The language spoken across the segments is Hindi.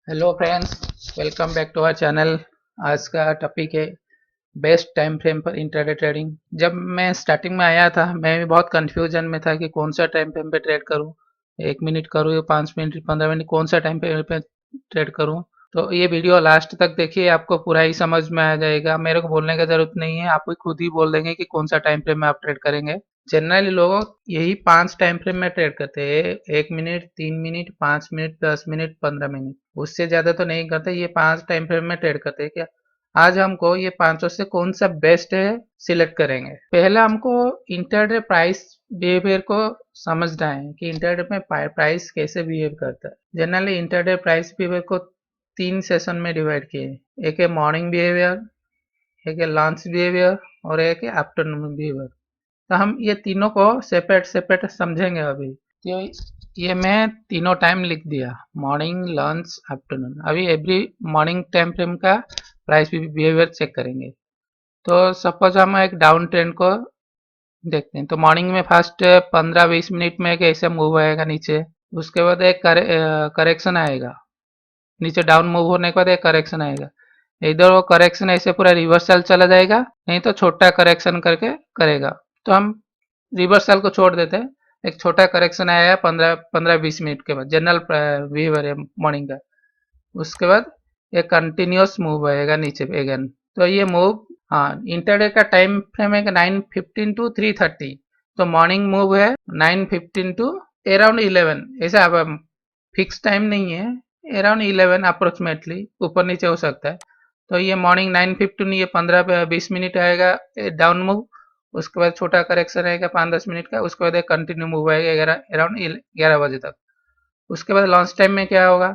Hello friends, welcome back to our channel. आज का टॉपिक है बेस्ट टाइम फ्रेम पर इंट्राडे ट्रेडिंग। जब मैं स्टार्टिंग में आया था, मैं भी बहुत कंफ्यूजन में था कि कौन सा टाइम फ्रेम पे ट्रेड करूं, 1 मिनट करूं या 5 मिनट 15 मिनट, कौन सा टाइम फ्रेम पे ट्रेड करूं। तो ये वीडियो लास्ट तक देखिए, आपको पूरा ही समझ में आ जाएगा। मेरे को बोलने की जरूरत नहीं है, आप खुद ही बोल देंगे कि कौन सा टाइम फ्रेम में आप ट्रेड करेंगे। जनरली लोग यही 5 टाइम फ्रेम में ट्रेड करते हैं, 1 minute, 3 minute, 5 minute, 10 minute, 15 minute. उससे ज्यादा तो नहीं करते, ये 5 टाइम फ्रेम में ट्रेड करते हैं क्या। आज हमको ये पांचों से कौन सा बेस्ट है सिलेक्ट करेंगे। पहले हमको इंटरडे प्राइस बिहेवियर को समझना है कि इंटरडे में प्राइस कैसे बिहेव करता है। जनरली इंटरडे प्राइस बिहेवियर को 3 सेशन में डिवाइड किए, एक है मॉर्निंग बिहेवियर, एक है लंच बिहेवियर और एक है आफ्टरनून बिहेवियर। तो हम ये तीनों को सेपरेट सेपरेट समझेंगे अभी। तो ये मैं तीनों टाइम लिख दिया, मॉर्निंग, लंच, आफ्टरनून। अभी एवरी मॉर्निंग टाइम फ्रेम का प्राइस बिहेवियर चेक करेंगे। तो सपोज हम एक डाउन ट्रेंड को देखते हैं। तो मॉर्निंग में फर्स्ट 15-20 मिनट में एक ऐसे मूव आएगा नीचे, उसके बाद एक करेक्शन आएगा नीचे। डाउन मूव होने के बाद एक करेक्शन आएगा। इधर वो करेक्शन ऐसे पूरा रिवर्सल चला जाएगा, नहीं तो छोटा करेक्शन करके करेगा। तो हम रिवर्सल को छोड़ देते हैं। एक छोटा करेक्शन आया 15-20 मिनट के बाद, जनरल बिहेवियर है मॉर्निंग का। उसके बाद एक कंटिन्यूस मूव आएगा नीचे अगेन। तो ये मूव, हाँ, इंटरडे का टाइम फ्रेम है 9:15 टू 3:30। तो मॉर्निंग मूव है 9:15 टू अराउंड 11। ऐसा अब फिक्स टाइम नहीं है, अराउंड 11 अप्रोक्सीमेटली, ऊपर नीचे हो सकता है। तो ये मॉर्निंग 9:15, ये 15-20 मिनट आएगा डाउन मूव। उसके बाद छोटा करेक्शन आएगा 5-10 मिनट का। उसके बाद एक कंटिन्यू मूव आएगा अराउंड 11 बजे तक। उसके बाद लॉन्च टाइम में क्या होगा,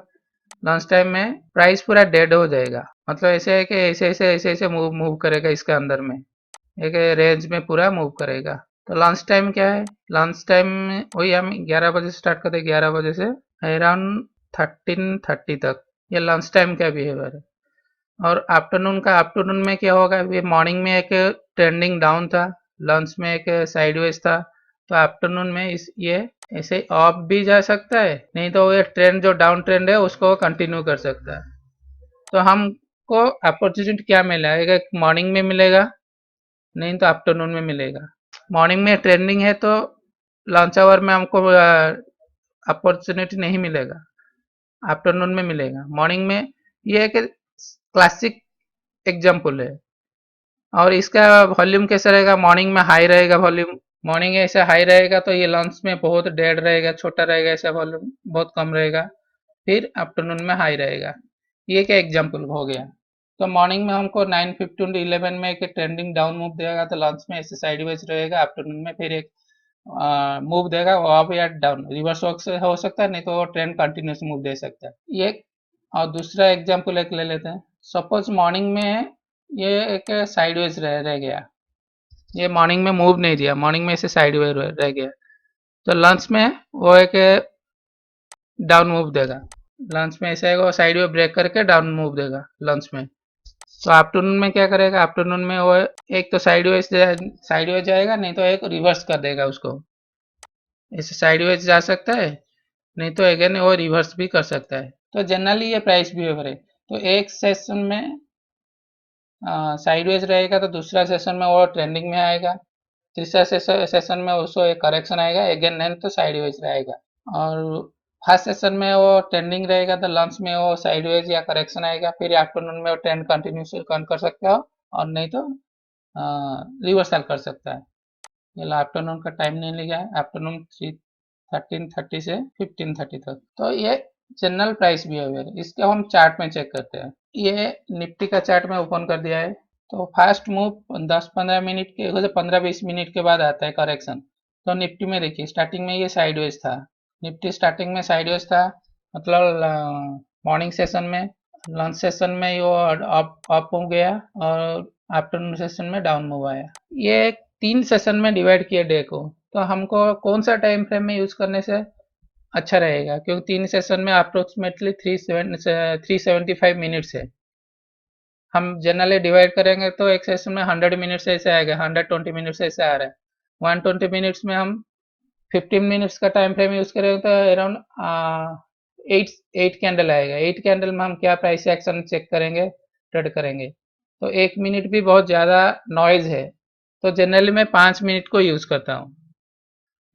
लॉन्च टाइम में प्राइस पूरा डेड हो जाएगा। मतलब ऐसे है कि ऐसे ऐसे ऐसे ऐसे मूव मूव करेगा इसके अंदर में, एक रेंज में पूरा मूव करेगा। तो लंच टाइम क्या है, लंच टाइम में वही हम 11 बजे स्टार्ट करते हैं, 11 बजे से अराउंड 13:30 तक। ये लंच टाइम का बिहेवियर है। और आफ्टरनून में क्या होगा, ये मॉर्निंग में एक ट्रेंडिंग डाउन था, लंच में एक साइडवेज था। तो आफ्टरनून में ये ऐसे अप भी जा सकता है, नहीं तो ये ट्रेंड जो डाउन ट्रेंड है उसको कंटिन्यू कर सकता है। तो हमको अपॉर्चुनिटी क्या मिला, एक मॉर्निंग में मिलेगा, नहीं तो आफ्टरनून में मिलेगा। मॉर्निंग में ट्रेंडिंग है तो लंच आवर में हमको अपॉर्चुनिटी नहीं मिलेगा, आफ्टरनून में मिलेगा। मॉर्निंग में ये एक क्लासिक एग्जाम्पल है। और इसका वॉल्यूम कैसा रहेगा, मॉर्निंग में हाई रहेगा वॉल्यूम। मॉर्निंग ऐसा हाई रहेगा तो ये लंच में बहुत डेड रहेगा, छोटा रहेगा, ऐसा वॉल्यूम बहुत कम रहेगा। फिर आफ्टरनून में हाई रहेगा। ये क्या एग्जाम्पल हो गया। तो मॉर्निंग में हमको 9:15 टू 11 में एक ट्रेंडिंग डाउन मूव देगा, तो लंच में ऐसे साइडवेज रहेगा। आफ्टरनून में फिर एक मूव देगा, वो अप या डाउन रिवर्स हो सकता है, नहीं तो वो ट्रेंड कंटिन्यूस मूव दे सकता है ये। और दूसरा एग्जाम्पल एक ले लेते हैं। सपोज मॉर्निंग में ये एक साइडवेज रह गया, ये मॉर्निंग में मूव नहीं दिया, मॉर्निंग में ऐसे साइडवेज रह गया। तो लंच में वो एक डाउन मूव देगा, लंच में ऐसा है वो साइडवेज ब्रेक करके डाउन मूव देगा लंच में। तो आफ्टरनून में क्या करेगा, आफ्टरनून में वो एक तो साइडवेज जाएगा, नहीं तो एक रिवर्स कर देगा उसको। ऐसे साइडवेज जा सकता है, नहीं तो अगेन वो रिवर्स भी कर सकता है। तो जनरली ये प्राइस बिहेवियर है। तो एक सेशन में साइडवेज रहेगा, तो दूसरा सेशन में वो ट्रेंडिंग में आएगा, तीसरा सेशन में उसको एक करेक्शन आएगा अगेन, नहीं तो साइडवेज रहेगा। और फर्स्ट सेशन में वो ट्रेंडिंग रहेगा, तो लंच में वो साइडवेज या करेक्शन आएगा। फिर आफ्टरनून में वो ट्रेंड कंटिन्यूस कर सकता हो, और नहीं तो रिवर्सल कर सकता है। ये आफ्टरनून का टाइम नहीं लिया है, आफ्टरनून 13:30 से 15:30 तक। तो ये जनरल प्राइस बिहेवियर है। इसके हम चार्ट में चेक करते हैं। ये निफ्टी का चार्ट में ओपन कर दिया है। तो फास्ट मूव 10-15 मिनट के, 15-20 मिनट के बाद आता है करेक्शन। तो निफ्टी में देखिए, स्टार्टिंग में ये साइडवेज था, निफ्टी स्टार्टिंग में साइडवेज था, मतलब मॉर्निंग सेशन में। लंच सेशन में वो अप हो गया, और आफ्टरनून सेशन में डाउन मूव आया। ये 3 सेशन में डिवाइड किया डे को। तो हमको कौन सा टाइम फ्रेम में यूज करने से अच्छा रहेगा, क्योंकि 3 सेशन में अप्रोक्सीमेटली 375 मिनट्स है। हम जनरली डिवाइड करेंगे तो एक सेशन में 100 मिनट्स ऐसे आएगा, 120 मिनट्स ऐसे आ रहा है। 120 मिनट्स में हम 15 मिनट्स का टाइम फ्रेम यूज करेंगे तो अराउंड एट एट कैंडल आएगा। 8 कैंडल में हम क्या प्राइस एक्शन चेक करेंगे, ट्रेड करेंगे। तो 1 मिनट भी बहुत ज़्यादा नॉइज है, तो जनरली मैं 5 मिनट को यूज़ करता हूँ।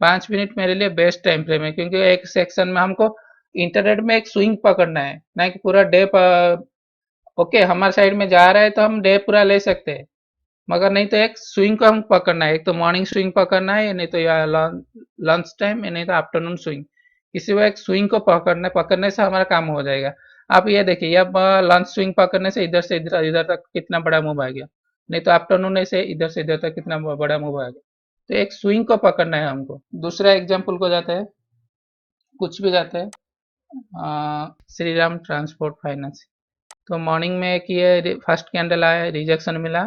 5 मिनट मेरे लिए बेस्ट टाइम फ्रेम है, क्योंकि एक सेक्शन में हमको इंटरनेट में एक स्विंग पकड़ना है, ना कि पूरा डे। ओके, हमारे साइड में जा रहा है तो हम डे पूरा ले सकते हैं, मगर नहीं तो एक स्विंग को हम पकड़ना है। एक तो मॉर्निंग स्विंग पकड़ना है, या नहीं तो या लंच टाइम, या नहीं तो आफ्टरनून स्विंग। किसी को एक स्विंग को पकड़ने से हमारा काम हो जाएगा। आप ये देखिए, अब लंच स्विंग पकड़ने से इधर इधर इधर तक कितना बड़ा मूव आ गया, नहीं तो आफ्टरनून से इधर तक कितना बड़ा मूव आ गया। तो एक स्विंग को पकड़ना है हमको। दूसरा एग्जाम्पल को जाते हैं, कुछ भी जाते हैं, श्री राम ट्रांसपोर्ट फाइनेंस। तो मॉर्निंग में एक ये फर्स्ट कैंडल आया, रिजेक्शन मिला,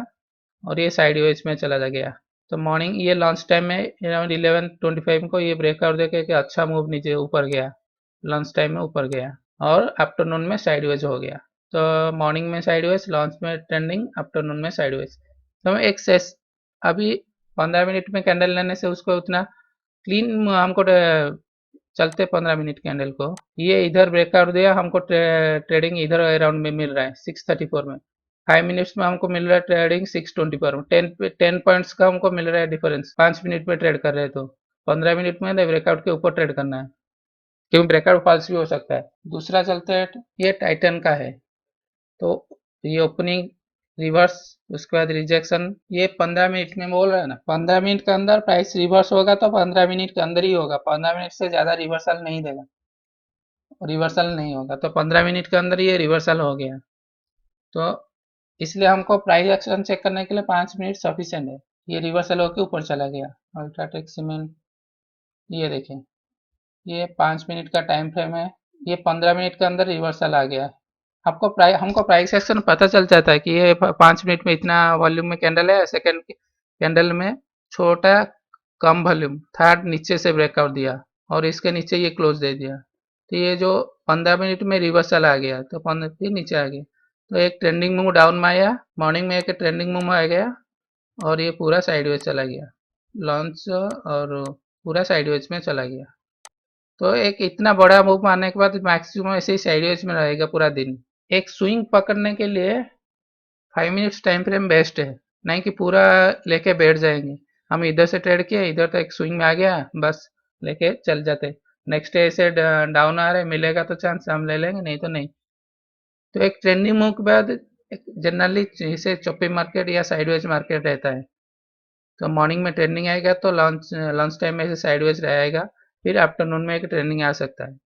और ये साइडवेज में चला जा गया। तो मॉर्निंग ये लंच टाइम में अराउंड 11:25 को ये ब्रेकआउट देके कि अच्छा मूव नीचे ऊपर गया, लंच टाइम में ऊपर गया, और आफ्टरनून में साइडवेज हो गया। तो मॉर्निंग में साइडवेज, लंच में ट्रेंडिंग, आफ्टरनून में साइडवेज। तो हम एक सेस अभी 15 मिनट में कैंडल लेने से उसको उतना क्लीन हमको चलते 15 मिनट कैंडल को, ये इधर ब्रेकआउट दिया हमको, ट्रेडिंग इधर अराउंड में मिल रहा है 634 में। 5 मिनट्स में हमको मिल रहा है ट्रेडिंग 620 पर। 10 पॉइंट्स का हमको मिल रहा है डिफरेंस, 5 मिनट में ट्रेड कर रहे हैं तो 15 मिनट में ब्रेकआउट के ऊपर ट्रेड करना है, क्योंकि ब्रेकआउट फॉल्स भी हो सकता है। दूसरा चलते हैं, ये टाइटन का है। तो ये ओपनिंग, रिवर्स, उसके बाद रिजेक्शन, ये 15 मिनट में बोल रहा है ना, 15 मिनट के अंदर प्राइस रिवर्स होगा तो 15 मिनट के अंदर ही होगा, 15 मिनट से ज्यादा रिवर्सल नहीं देगा, रिवर्सल नहीं होगा। तो 15 मिनट के अंदर ये रिवर्सल हो गया। तो इसलिए हमको प्राइस एक्शन चेक करने के लिए 5 मिनट सफिशियंट है। ये रिवर्सल होकर ऊपर चला गया। अल्ट्राटेक सीमेंट, ये देखें, ये 5 मिनट का टाइम फ्रेम है, ये 15 मिनट के अंदर रिवर्सल आ गया। आपको प्राइस हमको प्राइस एक्शन पता चल जाता है कि ये 5 मिनट में इतना वॉल्यूम में कैंडल है, सेकेंड कैंडल में छोटा कम वॉल्यूम, थर्ड नीचे से ब्रेकआउट दिया, और इसके नीचे ये क्लोज दे दिया। तो ये जो 15 मिनट में रिवर्सल आ गया, तो 15 फिर नीचे आ गया, तो एक ट्रेंडिंग मूव डाउन में आया, मॉर्निंग में एक ट्रेंडिंग मूव आ गया, और ये पूरा साइडवेज चला गया, लॉन्च, और पूरा साइडवेज में चला गया। तो एक इतना बड़ा मूव आने के बाद मैक्सिमम ऐसे ही साइडवेज में रहेगा पूरा दिन। एक स्विंग पकड़ने के लिए 5 मिनट्स टाइम फ्रेम बेस्ट है, नहीं कि पूरा लेके बैठ जाएंगे। हम इधर से ट्रेड किए, इधर तो एक स्विंग में आ गया, बस लेके चल जाते। नेक्स्ट डे ऐसे डाउन आ रहे, मिलेगा तो चांस हम ले लेंगे, नहीं तो नहीं। तो एक ट्रेंडिंग मूव के बाद जनरली इसे चौपी मार्केट या साइडवेज मार्केट रहता है। तो मॉर्निंग में ट्रेंडिंग आएगा तो लंच लंच टाइम में ऐसे साइडवेज रहेगा, फिर आफ्टरनून में एक ट्रेंडिंग आ सकता है।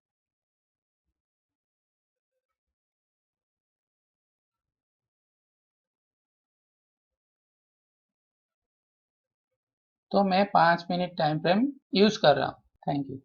तो मैं 5 मिनट टाइम फ्रेम यूज कर रहा हूँ। Thank you.